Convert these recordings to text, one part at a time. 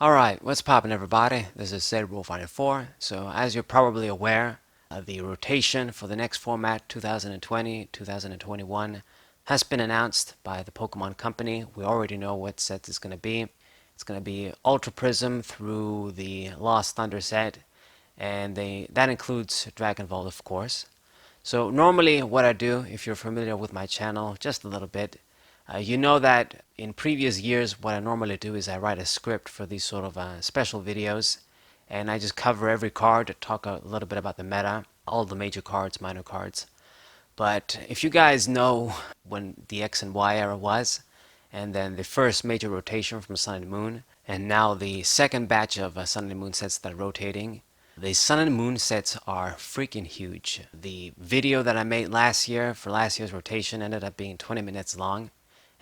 Alright, what's poppin' everybody? This is Sid Wolf94. So as you're probably aware, the rotation for the next format 2020-2021 has been announced by the Pokemon Company. We already know what set it's going to be. It's going to be Ultra Prism through the Lost Thunder set, and that includes Dragon Vault, of course. So normally what I do, if you're familiar with my channel just a little bit, you know that in previous years what I normally do is I write a script for these sort of special videos, and I just cover every card, talk a little bit about the meta, all the major cards, minor cards. But if you guys know when the X and Y era was, and then the first major rotation from Sun and Moon, and now the second batch of Sun and Moon sets that are rotating, the Sun and Moon sets are freaking huge. The video that I made last year for last year's rotation ended up being 20 minutes long,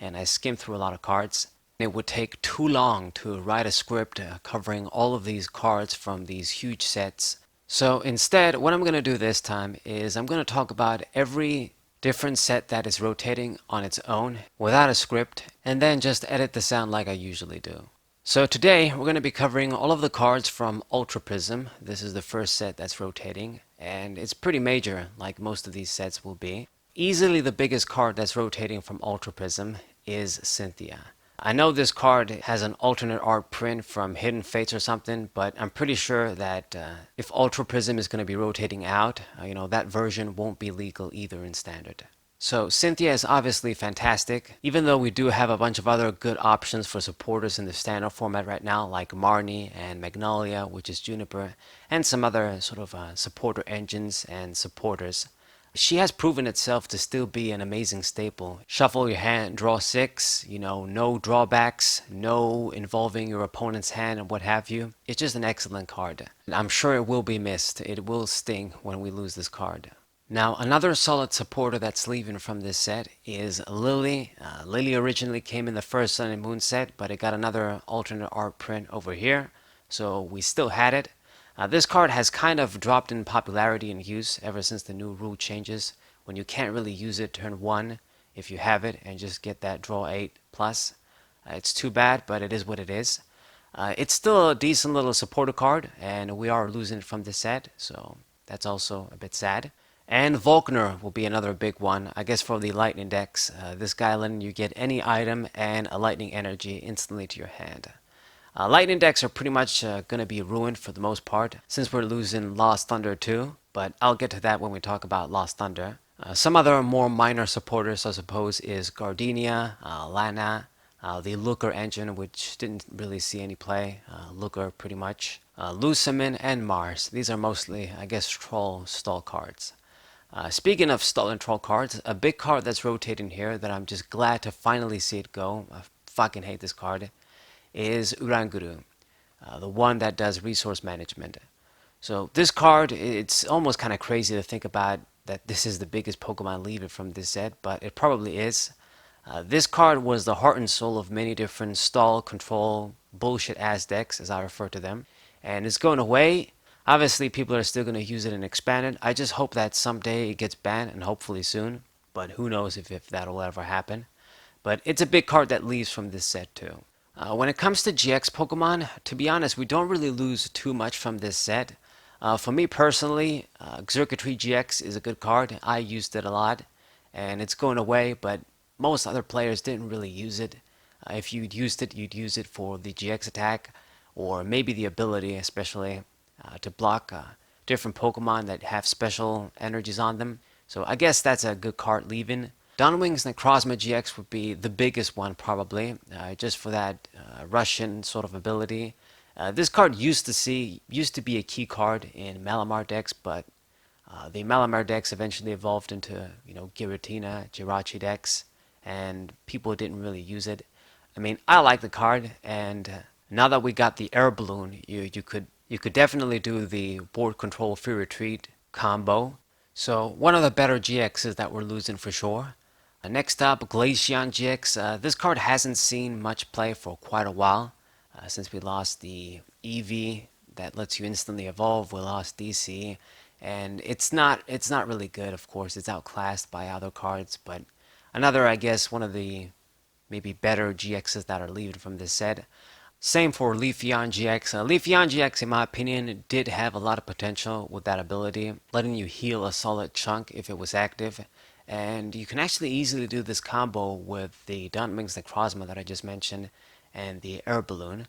and I skimmed through a lot of cards. It would take too long to write a script covering all of these cards from these huge sets. So instead, what I'm going to do this time is I'm going to talk about every different set that is rotating on its own without a script, and then just edit the sound like I usually do. So today we're going to be covering all of the cards from Ultra Prism. This is the first set that's rotating, and it's pretty major like most of these sets will be. Easily the biggest card that's rotating from Ultra Prism is Cynthia. I know this card has an alternate art print from Hidden Fates or something, but I'm pretty sure that if Ultra Prism is going to be rotating out, that version won't be legal either in Standard. So Cynthia is obviously fantastic, even though we do have a bunch of other good options for supporters in the Standard format right now, like Marnie and Magnolia, which is Juniper, and some other sort of supporter engines and supporters. She has proven itself to still be an amazing staple. Shuffle your hand, draw six, no drawbacks, no involving your opponent's hand and what have you. It's just an excellent card. I'm sure it will be missed. It will sting when we lose this card. Now, another solid supporter that's leaving from this set is Lily. Lily originally came in the first Sun and Moon set, but it got another alternate art print over here, so we still had it. This card has kind of dropped in popularity and use ever since the new rule changes, when you can't really use it turn 1 if you have it and just get that draw 8 plus. It's too bad, but it is what it is. It's still a decent little supporter card, and we are losing it from this set, so that's also a bit sad. And Volkner will be another big one, I guess, for the Lightning decks. This guy letting you get any item and a Lightning Energy instantly to your hand. Lightning decks are pretty much going to be ruined for the most part, since we're losing Lost Thunder too, but I'll get to that when we talk about Lost Thunder. Some other more minor supporters, I suppose, is Gardenia, Lana, the Looker engine, which didn't really see any play, Looker pretty much, Lucimin, and Mars. These are mostly, I guess, troll stall cards. Speaking of stall and troll cards, a big card that's rotating here that I'm just glad to finally see it go, I fucking hate this card, is Uranguru, the one that does resource management. So this card, it's almost kind of crazy to think about that this is the biggest Pokemon leader from this set, but it probably is. This card was the heart and soul of many different stall, control, bullshit ass decks, as I refer to them, and it's going away. Obviously, people are still going to use it and expand it. I just hope that someday it gets banned, and hopefully soon, but who knows if that'll ever happen. But it's a big card that leaves from this set too. When it comes to GX Pokemon, to be honest, we don't really lose too much from this set. For me personally, Xurkitree GX is a good card. I used it a lot, and it's going away, but most other players didn't really use it. If you'd used it, you'd use it for the GX attack, or maybe the ability, especially, to block different Pokemon that have special energies on them. So I guess that's a good card leaving. Dawnwing's Necrozma GX would be the biggest one probably, just for that Russian sort of ability. This card used to be a key card in Malamar decks, but the Malamar decks eventually evolved into Giratina, Jirachi decks, and people didn't really use it. I mean, I like the card, and now that we got the Air Balloon, you could definitely do the board control free retreat combo. So one of the better GXs that we're losing for sure. Next up, Glaceon GX. This card hasn't seen much play for quite a while, since we lost the EV that lets you instantly evolve. We lost DC, and it's not really good. Of course, it's outclassed by other cards, but another, I guess, one of the maybe better GXs that are leaving from this set. Same for Leafeon GX. Leafeon GX, in my opinion, did have a lot of potential with that ability, letting you heal a solid chunk if it was active. And you can actually easily do this combo with the Duntming's Necrozma that I just mentioned and the Air Balloon.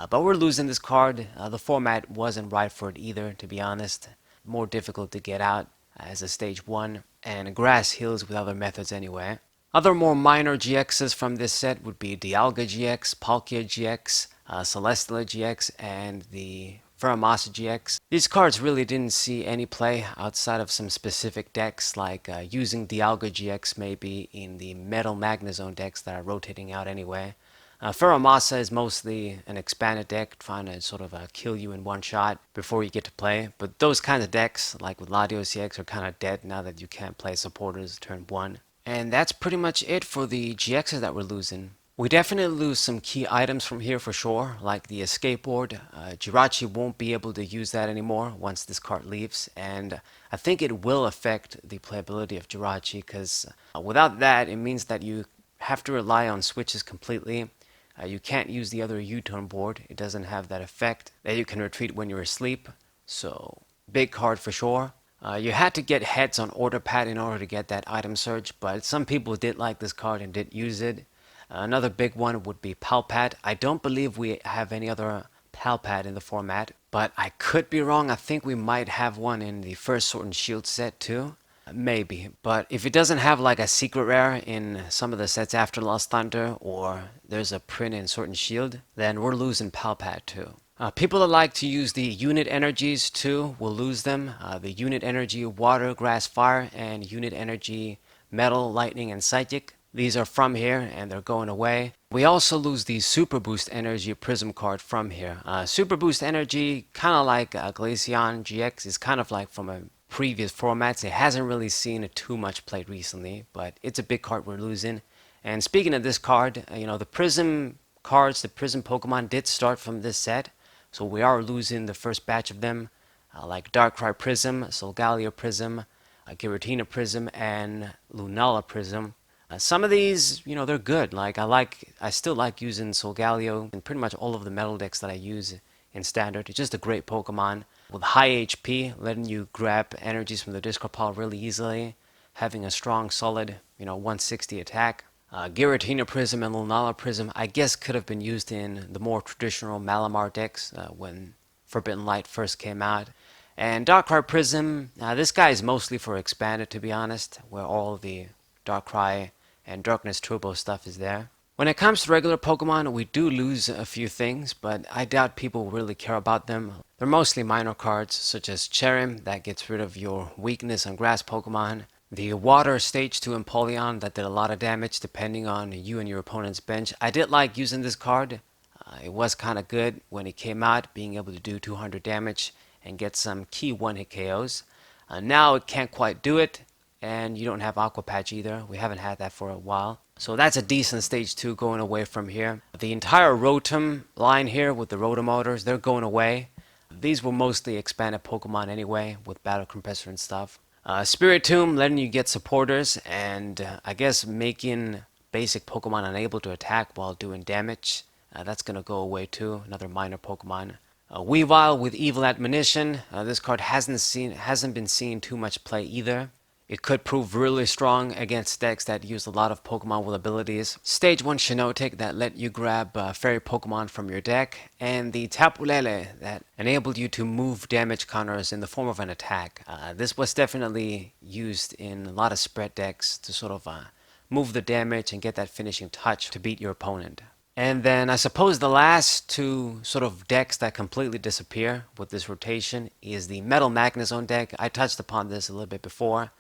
But we're losing this card. The format wasn't right for it either, to be honest. More difficult to get out as a stage 1, and grass heals with other methods anyway. Other more minor GXs from this set would be Dialga GX, Palkia GX, Celesteela GX, and the Pheromosa GX. These cards really didn't see any play outside of some specific decks, like using Dialga GX maybe in the Metal Magnezone decks that are rotating out anyway. Pheromosa is mostly an expanded deck, trying to sort of kill you in one shot before you get to play. But those kinds of decks, like with Latios CX, are kind of dead now that you can't play supporters turn 1. And that's pretty much it for the GXs that we're losing. We definitely lose some key items from here for sure, like the escape board. Jirachi won't be able to use that anymore once this card leaves, and I think it will affect the playability of Jirachi, because without that, it means that you have to rely on switches completely. You can't use the other U-turn board. It doesn't have that effect that you can retreat when you're asleep. So, big card for sure. You had to get heads on Order Pad in order to get that item surge, but some people did like this card and did use it. Another big one would be Palpad. I don't believe we have any other Palpad in the format, but I could be wrong. I think we might have one in the first Sword and Shield set too. Maybe, but if it doesn't have like a secret rare in some of the sets after Lost Thunder, or there's a print in Sword and Shield, then we're losing Palpad too. People that like to use the unit energies too will lose them. The unit energy Water, Grass, Fire, and unit energy Metal, Lightning, and Psychic. These are from here and they're going away. We also lose the Super Boost Energy Prism card from here. Super Boost Energy, kind of like Glaceon GX, is kind of like from a previous formats. It hasn't really seen too much played recently, but it's a big card we're losing. And speaking of this card, the Prism cards, the Prism Pokemon did start from this set, so we are losing the first batch of them, like Darkrai Prism, Solgaleo Prism, Giratina Prism, and Lunala Prism. Some of these, they're good. I still like using Solgaleo in pretty much all of the metal decks that I use in Standard. It's just a great Pokemon with high HP, letting you grab energies from the discard pile really easily, having a strong, solid, 160 attack. Giratina Prism and Lunala Prism, I guess, could have been used in the more traditional Malamar decks when Forbidden Light first came out. And Darkrai Prism, this guy is mostly for Expanded, to be honest, where all the Darkrai and Darkness Turbo stuff is there. When it comes to regular Pokemon, we do lose a few things, but I doubt people really care about them. They're mostly minor cards, such as Cherim, that gets rid of your weakness on grass Pokemon. The Water Stage 2 Empoleon that did a lot of damage depending on you and your opponent's bench. I did like using this card. It was kind of good when it came out, being able to do 200 damage and get some key one-hit KOs. Now it can't quite do it, and you don't have Aqua Patch either. We haven't had that for a while. So that's a decent stage 2 going away from here. The entire Rotom line here with the Rotomotors, they're going away. These were mostly expanded Pokemon anyway, with Battle Compressor and stuff. Spiritomb letting you get supporters, and I guess making basic Pokemon unable to attack while doing damage. That's going to go away too, another minor Pokemon. Weavile with Evil Admonition. This card hasn't been seeing too much play either. It could prove really strong against decks that use a lot of Pokemon with abilities. Stage 1 Shinotic that let you grab fairy Pokemon from your deck. And the Tapu Lele that enabled you to move damage counters in the form of an attack. This was definitely used in a lot of spread decks to sort of move the damage and get that finishing touch to beat your opponent. And then I suppose the last two sort of decks that completely disappear with this rotation is the Metal Magnezone deck. I touched upon this a little bit before.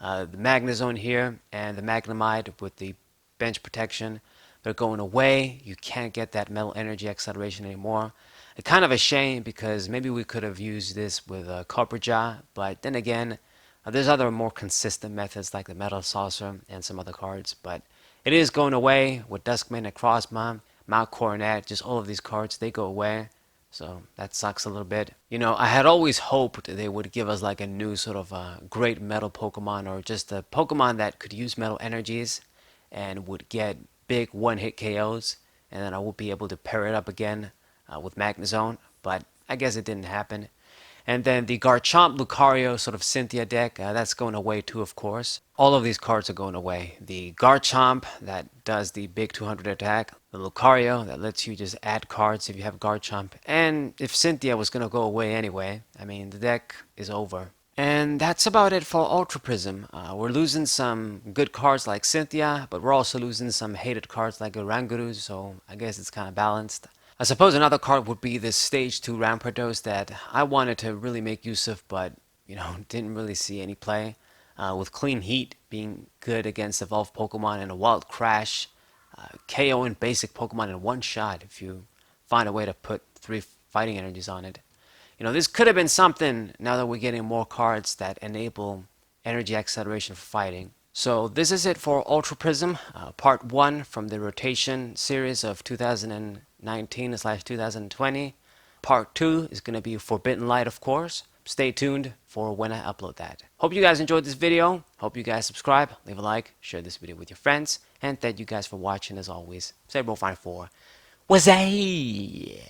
The Magnezone here and the Magnemite with the bench protection, they're going away. You can't get that Metal Energy Acceleration anymore. It's kind of a shame because maybe we could have used this with Copperjaw, but then again, there's other more consistent methods like the Metal Saucer and some other cards, but it is going away with Duskmane, Necrozma, Mount Coronet, just all of these cards, they go away. So that sucks a little bit. I had always hoped they would give us like a new sort of great metal Pokemon, or just a Pokemon that could use metal energies and would get big one-hit KOs and then I will be able to pair it up again with Magnezone, but I guess it didn't happen. And then the Garchomp Lucario sort of Cynthia deck, that's going away too, of course. All of these cards are going away. The Garchomp that does the big 200 attack, the Lucario that lets you just add cards if you have Garchomp, and if Cynthia was going to go away anyway, I mean, the deck is over. And that's about it for Ultra Prism. We're losing some good cards like Cynthia, but we're also losing some hated cards like Oranguru, so I guess it's kind of balanced. I suppose another card would be this Stage 2 Rampardos that I wanted to really make use of, but, didn't really see any play. With Clean Heat being good against evolved Pokemon and a Wild Crash, KOing basic Pokemon in one shot if you find a way to put 3 fighting energies on it. This could have been something now that we're getting more cards that enable energy acceleration for fighting. So this is it for Ultra Prism, part 1 from the rotation series of 2019/2020. Part 2 is going to be Forbidden Light, of course. Stay tuned for when I upload that. Hope you guys enjoyed this video. Hope you guys subscribe, leave a like, share this video with your friends, and thank you guys for watching as always. Sabrofine4 was a